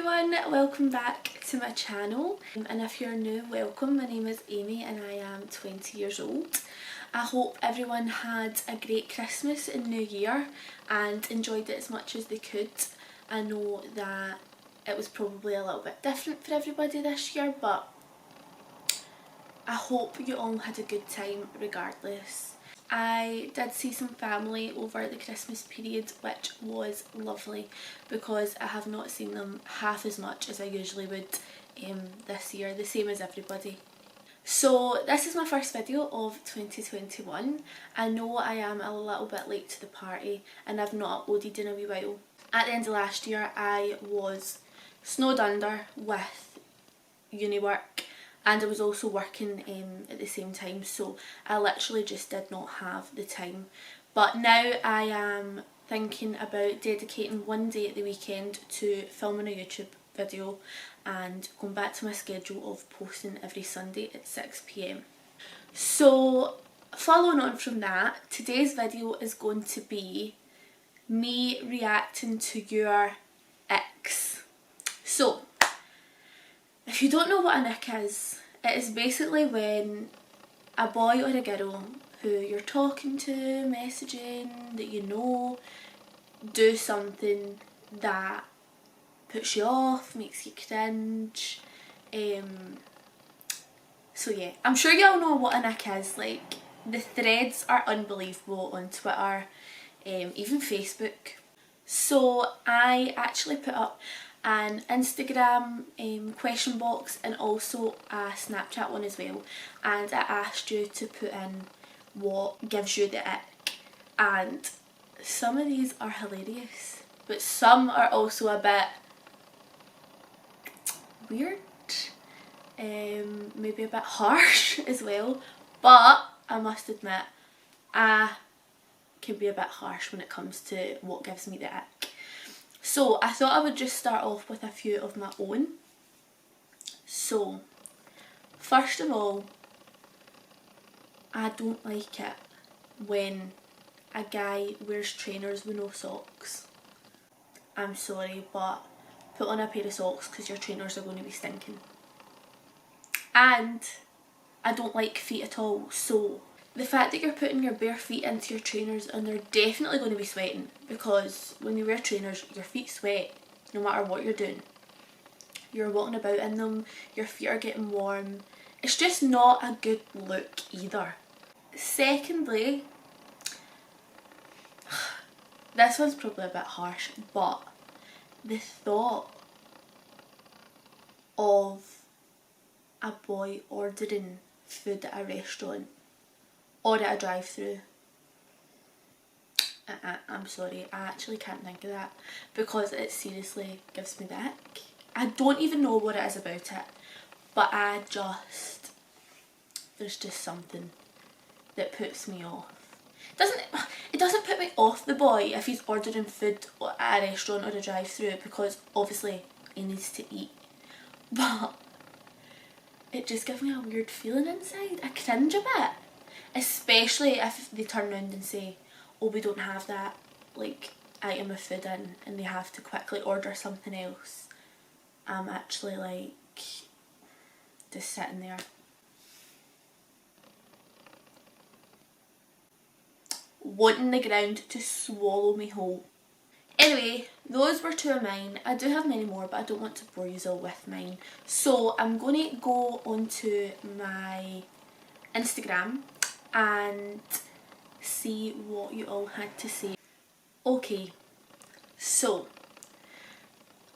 everyone, welcome back to my channel, and if you're new, welcome. My name is Amy and I am 20 years old. I hope everyone had a great Christmas and New Year and enjoyed it as much as they could. I know that it was probably a little bit different for everybody this year, but I hope you all had a good time regardless. I did see some family over the Christmas period, which was lovely because I have not seen them half as much as I usually would this year, the same as everybody. So this is my first video of 2021. I know I am a little bit late to the party and I've not uploaded in a wee while. At the end of last year I was snowed under with uni work. And I was also working at the same time, so I literally just did not have the time. But now I am thinking about dedicating one day at the weekend to filming a YouTube video and going back to my schedule of posting every Sunday at 6 PM. So following on from that, today's video is going to be me reacting to your Icks. So, if you don't know what an ick is, it is basically when a boy or a girl who you're talking to, messaging, that you know, do something that puts you off, makes you cringe. So yeah, I'm sure you all know what an ick is. Like, the threads are unbelievable on Twitter, even Facebook. So I actually put up an Instagram question box and also a Snapchat one as well, and I asked you to put in what gives you the ick, and some of these are hilarious but some are also a bit weird, maybe a bit harsh as well, but I must admit I can be a bit harsh when it comes to what gives me the ick. So I thought I would just start off with a few of my own. So first of all, I don't like it when a guy wears trainers with no socks. I'm sorry, but put on a pair of socks because your trainers are going to be stinking. And I don't like feet at all, so the fact that you're putting your bare feet into your trainers and they're definitely going to be sweating, because when you wear trainers your feet sweat no matter what you're doing. You're walking about in them, your feet are getting warm. It's just not a good look either. Secondly, this one's probably a bit harsh, but the thought of a boy ordering food at a restaurant or at a drive-through. I'm sorry, I actually can't think of that because it seriously gives me the ick. I don't even know what it is about it, but there's just something that puts me off. It doesn't put me off the boy if he's ordering food at a restaurant or a drive-through, because obviously he needs to eat, but it just gives me a weird feeling inside. I cringe a bit. Especially if they turn around and say, oh, we don't have that like item of food in, and they have to quickly order something else. I'm actually like just sitting there wanting the ground to swallow me whole. Anyway, those were two of mine. I do have many more, but I don't want to bore you all with mine. So I'm going to go onto my Instagram and see what you all had to say. Okay, so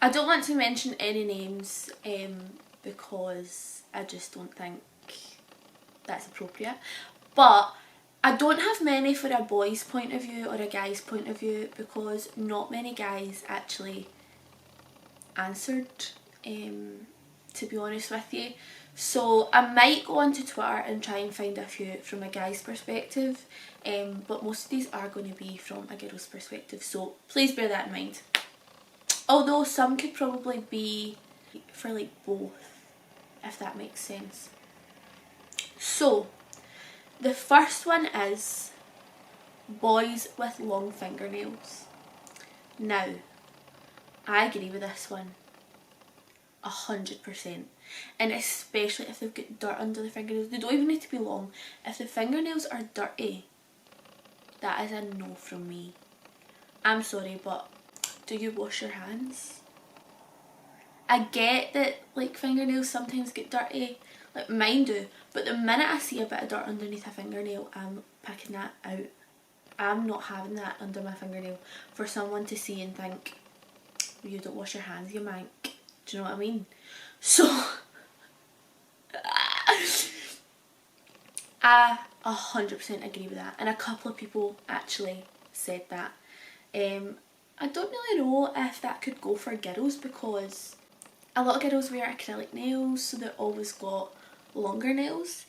I don't want to mention any names because I just don't think that's appropriate, but I don't have many for a boy's point of view or a guy's point of view because not many guys actually answered, to be honest with you. So I might go onto Twitter and try and find a few from a guy's perspective, but most of these are going to be from a girl's perspective, so please bear that in mind. Although some could probably be for like both, if that makes sense. So the first one is boys with long fingernails. Now, I agree with this one. 100%. And especially if they've got dirt under the fingernails. They don't even need to be long. If the fingernails are dirty, that is a no from me. I'm sorry, but do you wash your hands? I get that like fingernails sometimes get dirty, like mine do, but the minute I see a bit of dirt underneath a fingernail, I'm picking that out. I'm not having that under my fingernail for someone to see and think, you don't wash your hands, you mank. Do you know what I mean? So I 100% agree with that, and a couple of people actually said that. I don't really know if that could go for girls, because a lot of girls wear acrylic nails, so they've always got longer nails.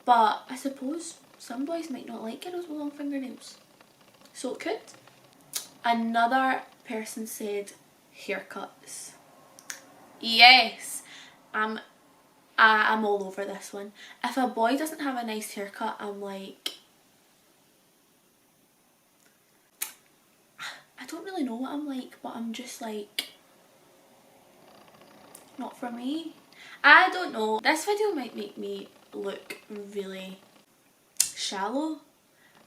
But I suppose some boys might not like girls with long fingernails, so it could. Another person said haircuts. Yes, I'm all over this one. If a boy doesn't have a nice haircut, I'm like, I don't really know what I'm like, but I'm just like, not for me. I don't know. This video might make me look really shallow.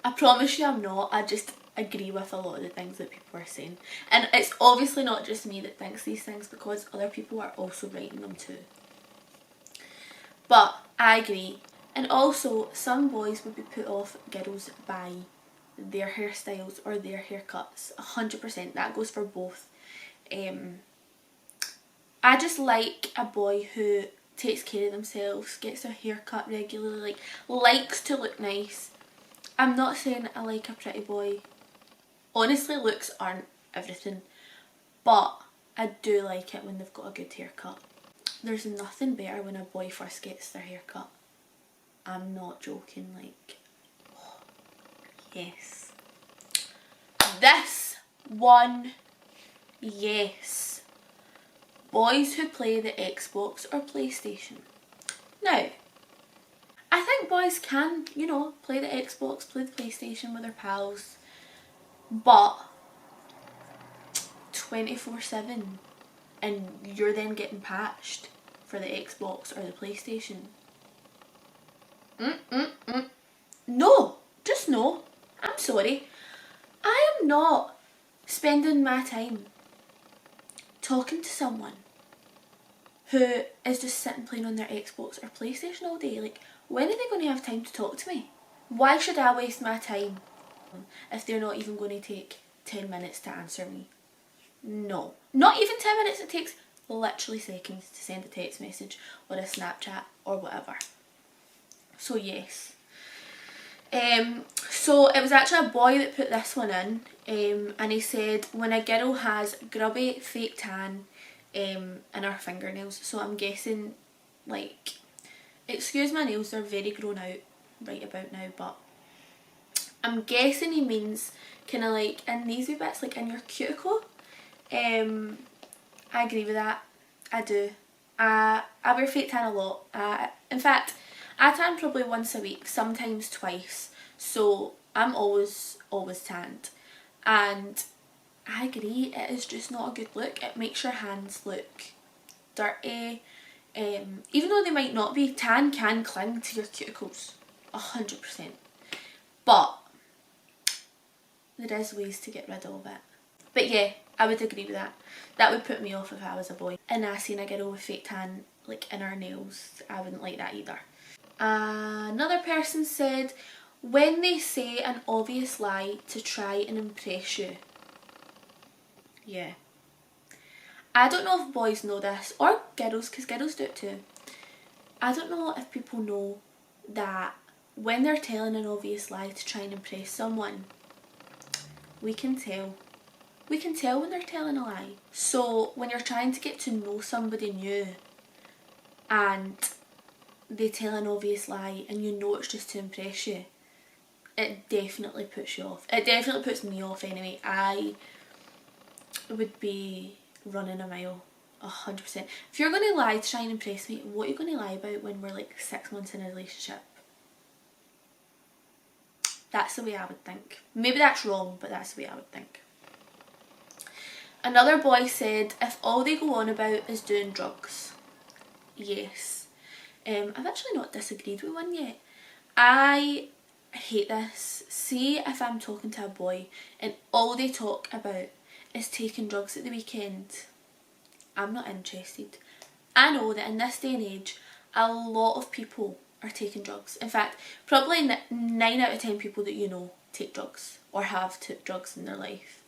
I promise you I'm not. I just agree with a lot of the things that people are saying. And it's obviously not just me that thinks these things, because other people are also writing them too. But I agree. And also, some boys would be put off girls by their hairstyles or their haircuts. 100%. That goes for both. I just like a boy who takes care of themselves, gets their hair cut regularly, likes to look nice. I'm not saying I like a pretty boy. Honestly, looks aren't everything. But I do like it when they've got a good haircut. There's nothing better when a boy first gets their hair cut. I'm not joking, like, oh, yes. This one, yes. Boys who play the Xbox or PlayStation. Now, I think boys can, you know, play the Xbox, play the PlayStation with their pals, but 24/7, and you're then getting patched for the Xbox or the PlayStation. No, just no. I'm sorry. I am not spending my time talking to someone who is just sitting playing on their Xbox or PlayStation all day. Like, when are they going to have time to talk to me? Why should I waste my time if they're not even going to take 10 minutes to answer me? No. Not even 10 minutes. It takes literally seconds to send a text message or a Snapchat or whatever. So yes. So it was actually a boy that put this one in, and he said, when a girl has grubby fake tan in her fingernails. So I'm guessing, like, excuse my nails, they're very grown out right about now, but I'm guessing he means kind of like in these wee bits, like in your cuticle. I agree with that. I do. I wear fake tan a lot. In fact, I tan probably once a week, sometimes twice. So I'm always tanned. And I agree, it is just not a good look. It makes your hands look dirty. Even though they might not be, tan can cling to your cuticles. 100%. But there is ways to get rid of it. But yeah, I would agree with that. That would put me off if I was a boy. And I seen a girl with fake tan, like, in her nails. I wouldn't like that either. Another person said, when they say an obvious lie to try and impress you. Yeah. I don't know if boys know this, or girls, because girls do it too. I don't know if people know that when they're telling an obvious lie to try and impress someone, we can tell. We can tell when they're telling a lie. So when you're trying to get to know somebody new and they tell an obvious lie and you know it's just to impress you, it definitely puts you off. It definitely puts me off anyway. I would be running a mile, 100%. If you're going to lie to try and impress me, what are you going to lie about when we're like 6 months in a relationship? That's the way I would think. Maybe that's wrong, but that's the way I would think. Another boy said if all they go on about is doing drugs. Yes. I've actually not disagreed with one yet. I hate this. See if I'm talking to a boy and all they talk about is taking drugs at the weekend. I'm not interested. I know that in this day and age, a lot of people are taking drugs. In fact, probably 9 out of 10 people that you know take drugs or have took drugs in their life.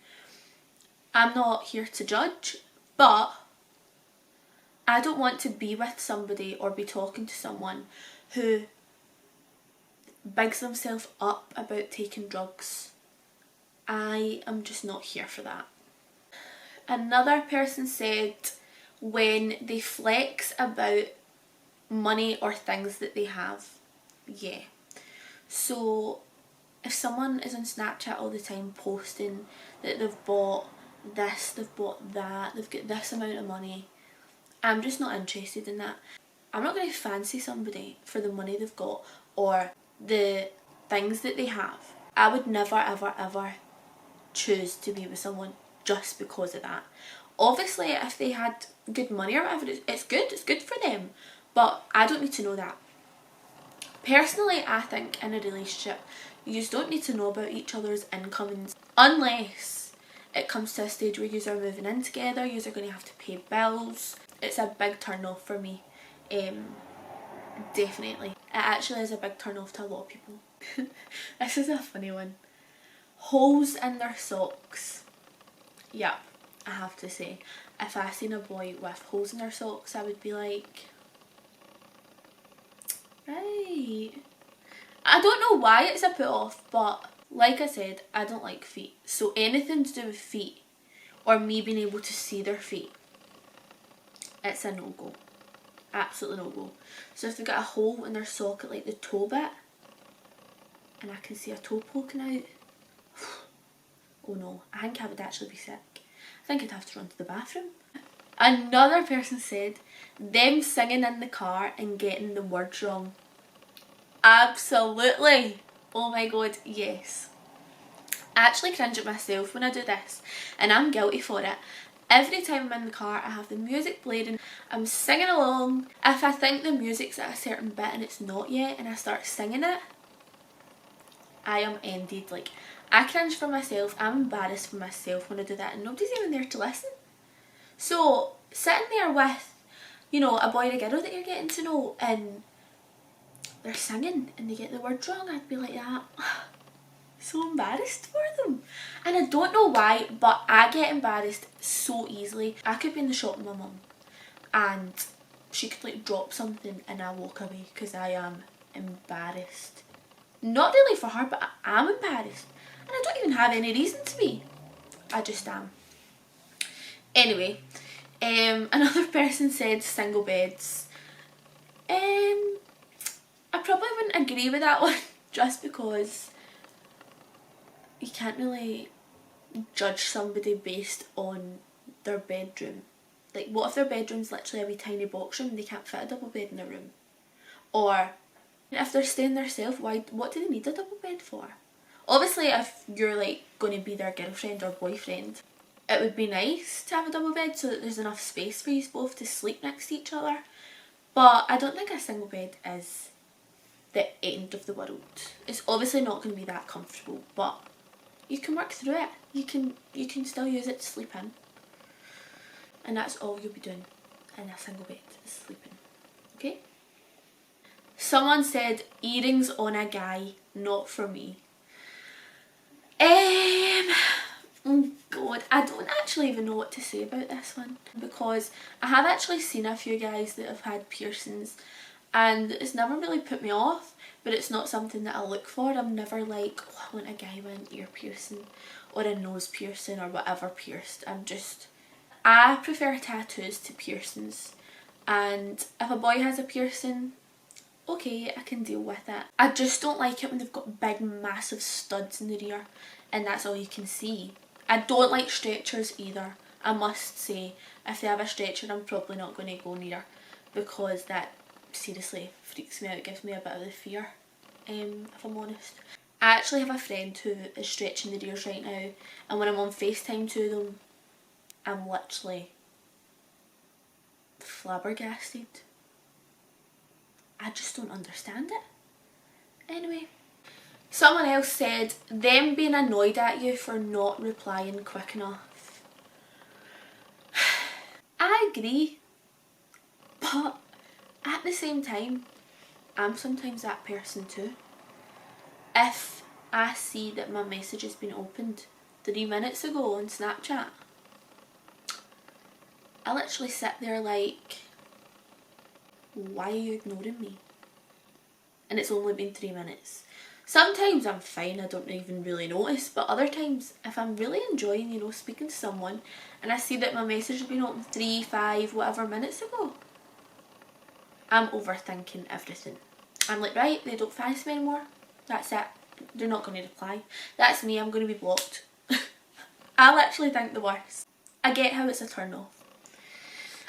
I'm not here to judge, but I don't want to be with somebody or be talking to someone who bigs themselves up about taking drugs. I am just not here for that. Another person said when they flex about money or things that they have. Yeah. So if someone is on Snapchat all the time posting that they've bought this, they've bought that, they've got this amount of money, I'm just not interested in that. I'm not going to fancy somebody for the money they've got or the things that they have. I would never ever ever choose to be with someone just because of that. Obviously if they had good money or whatever, it's good for them, but I don't need to know that. Personally, I think in a relationship you just don't need to know about each other's incomings unless it comes to a stage where you are moving in together, you are going to have to pay bills. It's a big turn off for me. Definitely. It actually is a big turn off to a lot of people. This is a funny one. Holes in their socks. Yep, I have to say, if I seen a boy with holes in their socks, I would be like, right. I don't know why it's a put off, but like I said, I don't like feet. So anything to do with feet or me being able to see their feet, it's a no-go. Absolutely no-go. So if they've got a hole in their sock at like the toe bit and I can see a toe poking out, oh no, I think I would actually be sick. I think I'd have to run to the bathroom. Another person said them singing in the car and getting the words wrong. Absolutely. Oh my god, yes. I actually cringe at myself when I do this and I'm guilty for it. Every time I'm in the car I have the music blaring, I'm singing along. If I think the music's at a certain bit and it's not yet and I start singing it, I am ended. Like, I cringe for myself, I'm embarrassed for myself when I do that and nobody's even there to listen. So sitting there with, you know, a boy or a girl that you're getting to know and they're singing and they get the words wrong, I'd be like that. So embarrassed for them. And I don't know why, but I get embarrassed so easily. I could be in the shop with my mum and she could like drop something and I walk away because I am embarrassed. Not really for her, but I am embarrassed. And I don't even have any reason to be. I just am. Anyway, another person said single beds. I probably wouldn't agree with that one just because you can't really judge somebody based on their bedroom. Like, what if their bedroom's literally a wee tiny box room and they can't fit a double bed in their room? Or if they're staying themselves, what do they need a double bed for? Obviously if you're like going to be their girlfriend or boyfriend, it would be nice to have a double bed so that there's enough space for you both to sleep next to each other. But I don't think a single bed is the end of the world. It's obviously not going to be that comfortable, but you can work through it. You can still use it to sleep in. And that's all you'll be doing in a single bed, is sleeping. Okay? Someone said earrings on a guy, not for me. Oh god, I don't actually even know what to say about this one because I have actually seen a few guys that have had piercings and it's never really put me off, but it's not something that I look for. I'm never like, oh, I want a guy with an ear piercing or a nose piercing or whatever pierced. I prefer tattoos to piercings, and if a boy has a piercing, okay, I can deal with it. I just don't like it when they've got big massive studs in their ear and that's all you can see. I don't like stretchers either. I must say, if they have a stretcher I'm probably not going to go near because that seriously freaks me out. It gives me a bit of the fear, if I'm honest. I actually have a friend who is stretching their ears right now and when I'm on FaceTime to them I'm literally flabbergasted. I just don't understand it. Anyway, someone else said them being annoyed at you for not replying quick enough. I agree, but at the same time, I'm sometimes that person too. If I see that my message has been opened 3 minutes ago on Snapchat, I literally sit there like, why are you ignoring me? And it's only been 3 minutes. Sometimes I'm fine, I don't even really notice, but other times if I'm really enjoying, you know, speaking to someone and I see that my message has been opened 3, 5, whatever minutes ago, I'm overthinking everything. I'm like, right, they don't fancy me anymore, that's it, they're not going to reply. That's me, I'm going to be blocked. I literally think the worst. I get how it's a turn off.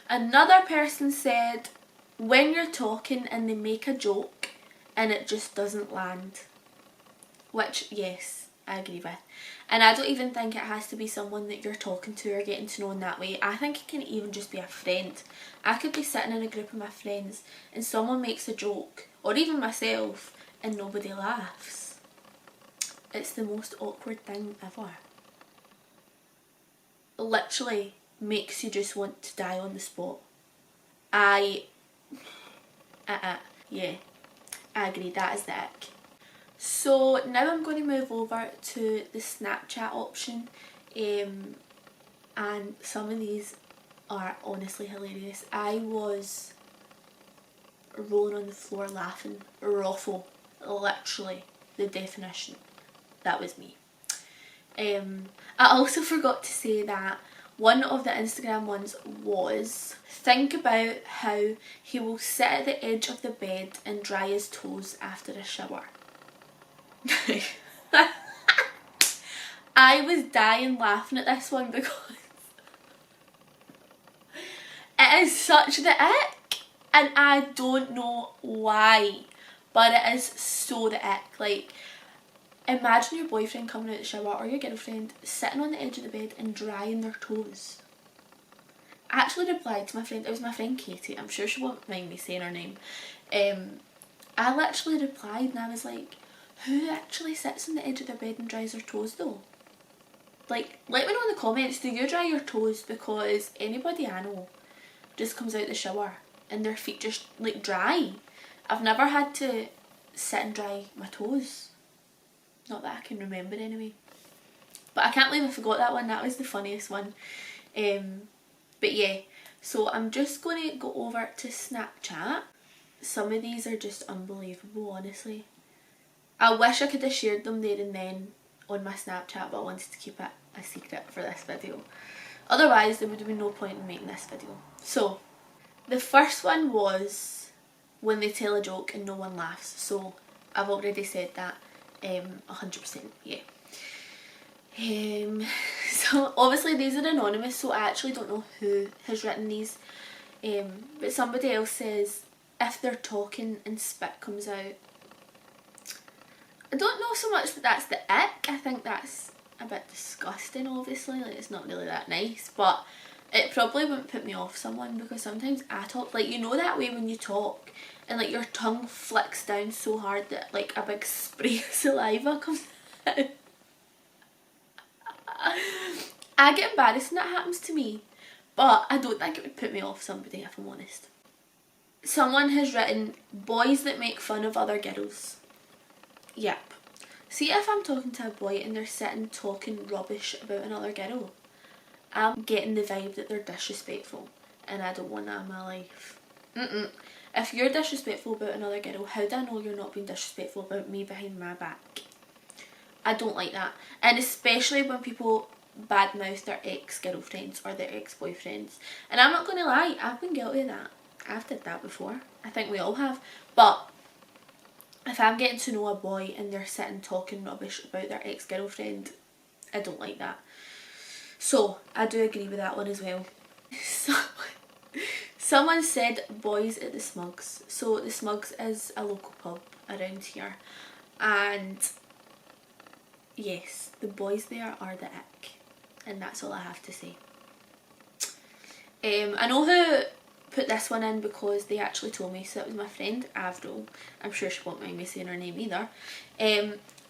Another person said when you're talking and they make a joke and it just doesn't land. Which, yes, I agree with. And I don't even think it has to be someone that you're talking to or getting to know in that way. I think it can even just be a friend. I could be sitting in a group of my friends and someone makes a joke, or even myself, and nobody laughs. It's the most awkward thing ever. It literally makes you just want to die on the spot. Yeah, I agree, that is the ick. So now I'm going to move over to the Snapchat option, and some of these are honestly hilarious. I was rolling on the floor laughing, ruffle, literally the definition. That was me. I also forgot to say that one of the Instagram ones was, think about how he will sit at the edge of the bed and dry his toes after a shower. I was dying laughing at this one because it is such the ick, and I don't know why, but it is so the ick. Like, imagine your boyfriend coming out of the shower or your girlfriend sitting on the edge of the bed and drying their toes. I actually replied to my friend, it was my friend Katie, I'm sure she won't mind me saying her name. I literally replied and I was like, who actually sits on the edge of their bed and dries their toes though? Like, let me know in the comments, do you dry your toes? Because anybody I know just comes out the shower and their feet just like dry. I've never had to sit and dry my toes. Not that I can remember anyway. But I can't believe I forgot that one, that was the funniest one. But yeah, so I'm just going to go over to Snapchat. Some of these are just unbelievable, honestly. I wish I could have shared them there and then on my Snapchat, but I wanted to keep it a secret for this video. Otherwise, there would have been no point in making this video. So, the first one was when they tell a joke and no one laughs. So, I've already said that 100%, yeah. So, obviously these are anonymous, so I actually don't know who has written these. But somebody else says, if they're talking and spit comes out. I don't know so much that that's the ick. I think that's a bit disgusting, obviously. Like, it's not really that nice, but it probably wouldn't put me off someone, because sometimes I talk, like, you know that way when you talk and like your tongue flicks down so hard that like a big spray of saliva comes out. I get embarrassed when that happens to me, but I don't think it would put me off somebody, if I'm honest. Someone has written, boys that make fun of other girls. Yep. See, if I'm talking to a boy and they're sitting talking rubbish about another girl, I'm getting the vibe that they're disrespectful, and I don't want that in my life. If you're disrespectful about another girl, how do I know you're not being disrespectful about me behind my back? I don't like that. And especially when people badmouth their ex-girlfriends or their ex-boyfriends. And I'm not going to lie, I've been guilty of that. I've did that before. I think we all have. But if I'm getting to know a boy and they're sitting talking rubbish about their ex-girlfriend, I don't like that. So, I do agree with that one as well. Someone said boys at the Smugs. So, the Smugs is a local pub around here. And yes, the boys there are the ick. And that's all I have to say. I know who put this one in because they actually told me, so it was my friend Avril. I'm sure she won't mind me saying her name either.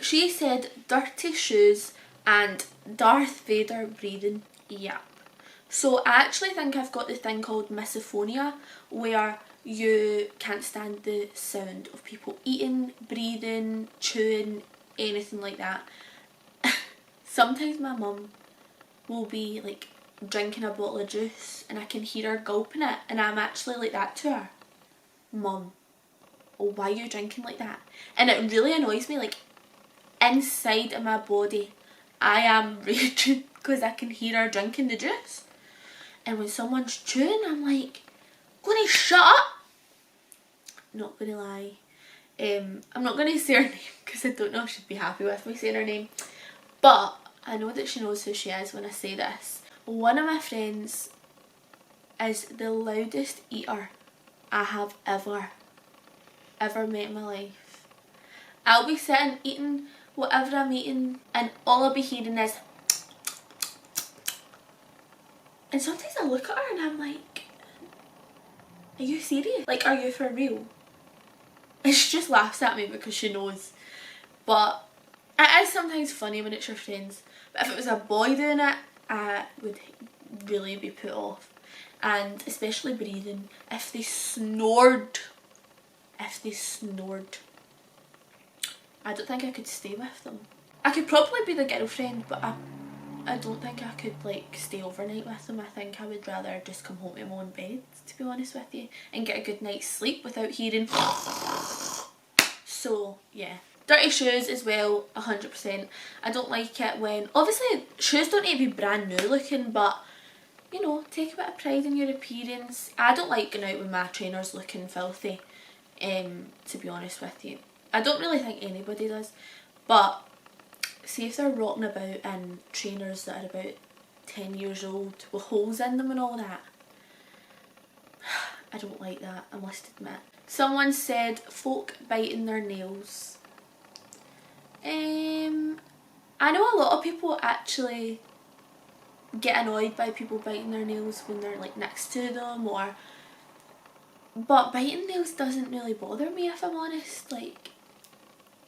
She said dirty shoes and Darth Vader breathing. Yep. So I actually think I've got the thing called misophonia, where you can't stand the sound of people eating, breathing, chewing, anything like that. Sometimes my mum will be like drinking a bottle of juice and I can hear her gulping it, and I'm actually like that to her. Mum, oh, why are you drinking like that? And it really annoys me, like inside of my body I am raging because I can hear her drinking the juice. And when someone's chewing, I'm like, gonna shut up. Not gonna lie. I'm not gonna say her name because I don't know if she'd be happy with me saying her name. But I know that she knows who she is when I say this. One of my friends is the loudest eater I have ever met in my life. I'll be sitting eating whatever I'm eating and all I'll be hearing is, and sometimes I look at her and I'm like, are you serious? Like, are you for real? And she just laughs at me because she knows. But it is sometimes funny when it's your friends. But if it was a boy doing it, I would really be put off. And especially breathing. If they snored, I don't think I could stay with them. I could probably be the girlfriend, but I don't think I could like stay overnight with them. I think I would rather just come home to my own bed, to be honest with you, and get a good night's sleep without hearing. So yeah, dirty shoes as well, 100%. I don't like it when, obviously shoes don't need to be brand new looking, but you know, take a bit of pride in your appearance. I don't like going out with my trainers looking filthy, to be honest with you. I don't really think anybody does, but see if they're rocking about in trainers that are about 10 years old with holes in them and all that. I don't like that, I must admit. Someone said folk biting their nails. I know a lot of people actually get annoyed by people biting their nails when they're like next to them, but biting nails doesn't really bother me, if I'm honest. Like,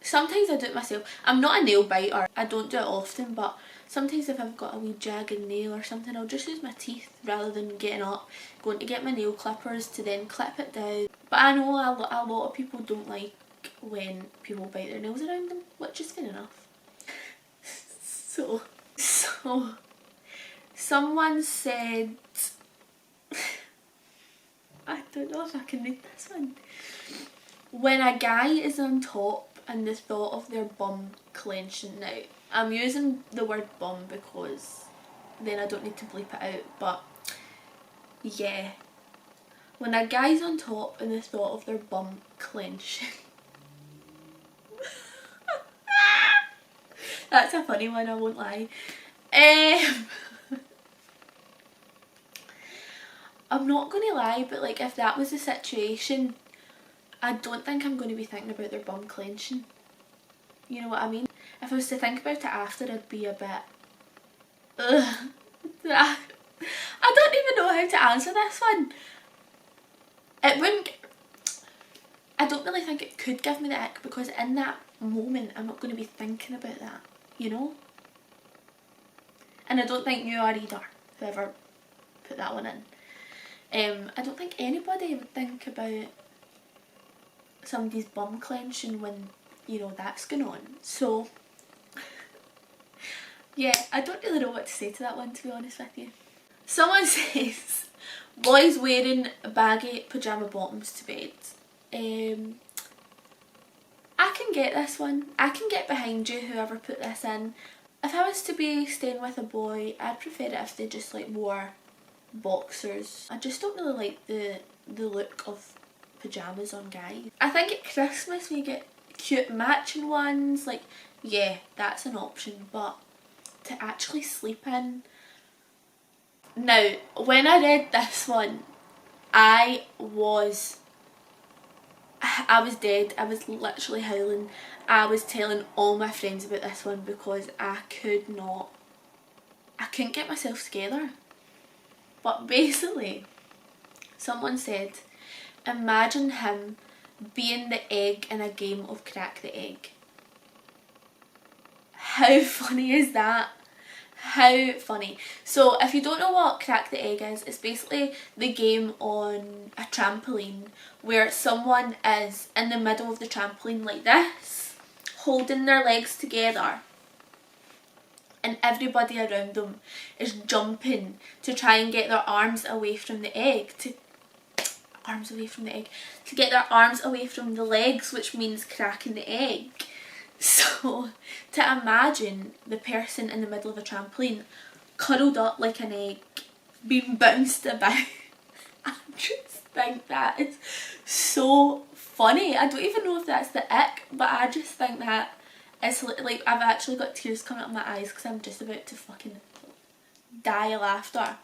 sometimes I do it myself. I'm not a nail biter, I don't do it often, but sometimes if I've got a wee jagged nail or something, I'll just use my teeth rather than getting up, going to get my nail clippers to then clip it down. But I know a lot of people don't like when people bite their nails around them, which is fair enough. So someone said, I don't know if I can read this one. When a guy is on top and the thought of their bum clenching. Now, I'm using the word bum because then I don't need to bleep it out, but yeah. When a guy's on top and the thought of their bum clenching. That's a funny one, I won't lie. I'm not going to lie, but like if that was the situation, I don't think I'm going to be thinking about their bum clenching. You know what I mean? If I was to think about it after, I'd be a bit, ugh. I don't even know how to answer this one. It wouldn't, I don't really think it could give me the ick, because in that moment I'm not going to be thinking about that, you know? And I don't think you are either, whoever put that one in. I don't think anybody would think about somebody's bum clenching when, you know, that's going on. So yeah, I don't really know what to say to that one, to be honest with you. Someone says, boys wearing baggy pyjama bottoms to bed. I can get this one. I can get behind you, whoever put this in. If I was to be staying with a boy, I'd prefer it if they just like wore boxers. I just don't really like the look of pyjamas on guys. I think at Christmas we get cute matching ones, like yeah, that's an option, but to actually sleep in. Now, when I read this one, I was dead. I was literally howling. I was telling all my friends about this one because I couldn't get myself together. But basically, someone said, imagine him being the egg in a game of Crack the Egg. How funny is that? How funny. So if you don't know what Crack the Egg is, it's basically the game on a trampoline where someone is in the middle of the trampoline like this, holding their legs together, and everybody around them is jumping to try and get their arms away from the egg, to get their arms away from the legs, which means cracking the egg. So to imagine the person in the middle of a trampoline curled up like an egg being bounced about, I just think that is so funny. I don't even know if that's the ick, but I just think that it's like, I've actually got tears coming out of my eyes because I'm just about to fucking die of laughter.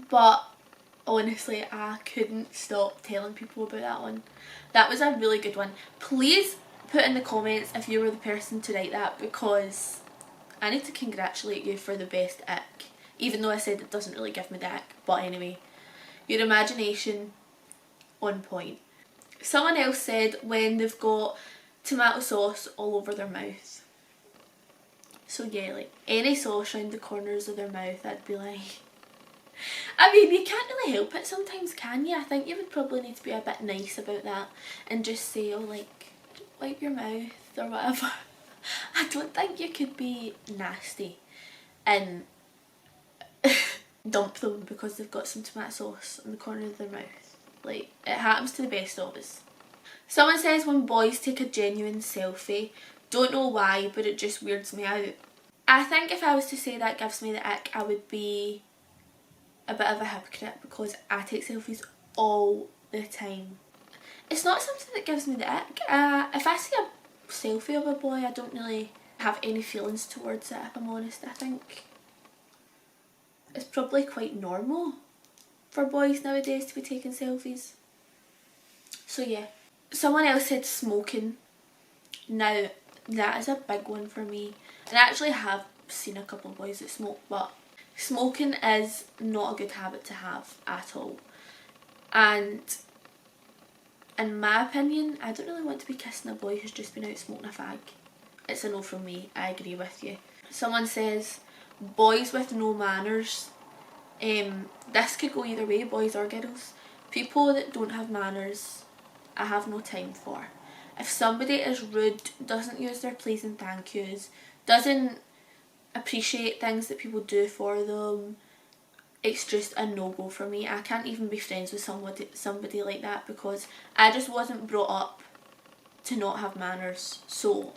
But honestly, I couldn't stop telling people about that one. That was a really good one. Please put in the comments if you were the person to write that, because I need to congratulate you for the best ick. Even though I said it doesn't really give me the ick. But anyway, your imagination on point. Someone else said when they've got tomato sauce all over their mouth. So yeah, like any sauce around the corners of their mouth, I'd be like... I mean, you can't really help it sometimes, can you? I think you would probably need to be a bit nice about that and just say, oh, like, wipe your mouth or whatever. I don't think you could be nasty and dump them because they've got some tomato sauce in the corner of their mouth. Like, it happens to the best of us. Someone says when boys take a genuine selfie, don't know why, but it just weirds me out. I think if I was to say that gives me the ick, I would be a bit of a hypocrite because I take selfies all the time. It's not something that gives me the ick. If I see a selfie of a boy, I don't really have any feelings towards it, if I'm honest. I think it's probably quite normal for boys nowadays to be taking selfies. So yeah. Someone else said smoking. Now, that is a big one for me. And I actually have seen a couple of boys that smoke, but smoking is not a good habit to have at all. And in my opinion, I don't really want to be kissing a boy who's just been out smoking a fag. It's a no from me, I agree with you. Someone says boys with no manners. This could go either way, boys or girls. People that don't have manners, I have no time for. If somebody is rude, doesn't use their please and thank yous, doesn't appreciate things that people do for them, it's just a no-go for me. I can't even be friends with somebody like that because I just wasn't brought up to not have manners. So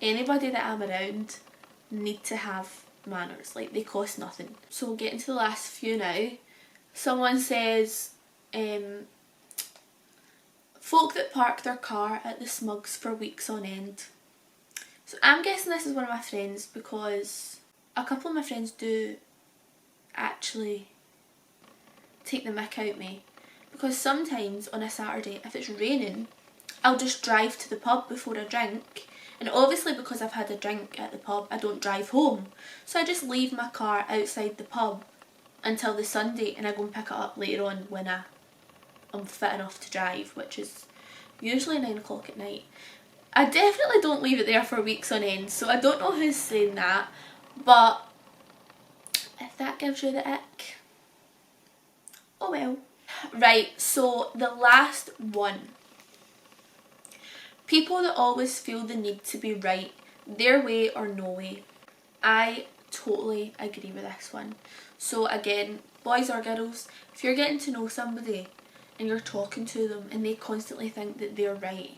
anybody that I'm around need to have manners. Like, they cost nothing. So getting to the last few now. Someone says folk that park their car at the Smugs for weeks on end. So I'm guessing this is one of my friends because a couple of my friends do actually take the mick out me, because sometimes on a Saturday if it's raining I'll just drive to the pub before a drink, and obviously because I've had a drink at the pub I don't drive home, so I just leave my car outside the pub until the Sunday and I go and pick it up later on when I'm fit enough to drive, which is usually 9 o'clock at night. I definitely don't leave it there for weeks on end, so I don't know who's saying that, but if that gives you the ick, oh well. Right, so the last one. People that always feel the need to be right, their way or no way. I totally agree with this one. So again, boys or girls, if you're getting to know somebody and you're talking to them and they constantly think that they're right,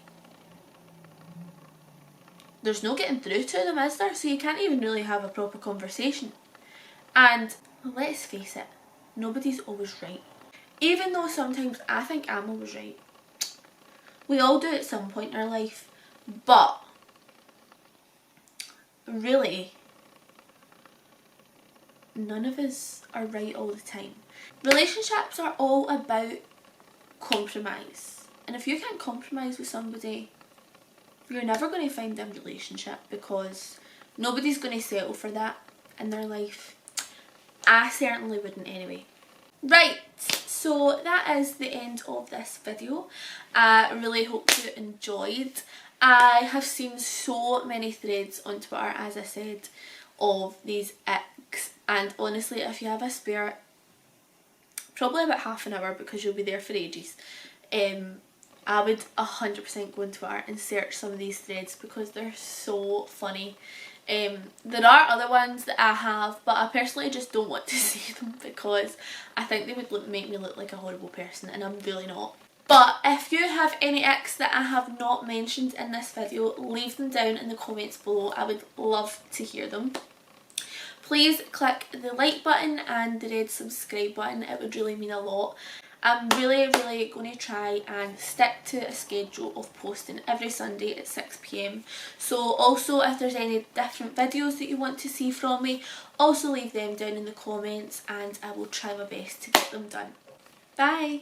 there's no getting through to them, is there? So you can't even really have a proper conversation. And let's face it, nobody's always right. Even though sometimes I think I'm always right. We all do at some point in our life, but really, none of us are right all the time. Relationships are all about compromise. And if you can't compromise with somebody, you're never going to find a relationship, because nobody's going to settle for that in their life. I certainly wouldn't anyway. Right, so that is the end of this video. I really hope you enjoyed. I have seen so many threads on Twitter, as I said, of these icks, and honestly if you have a spare, probably about half an hour because you'll be there for ages, I would 100% go on Twitter and search some of these threads because they're so funny. There are other ones that I have, but I personally just don't want to see them because I think they would make me look like a horrible person, and I'm really not. But if you have any icks that I have not mentioned in this video, leave them down in the comments below. I would love to hear them. Please click the like button and the red subscribe button, it would really mean a lot. I'm really going to try and stick to a schedule of posting every Sunday at 6 PM. So also if there's any different videos that you want to see from me, also leave them down in the comments and I will try my best to get them done. Bye!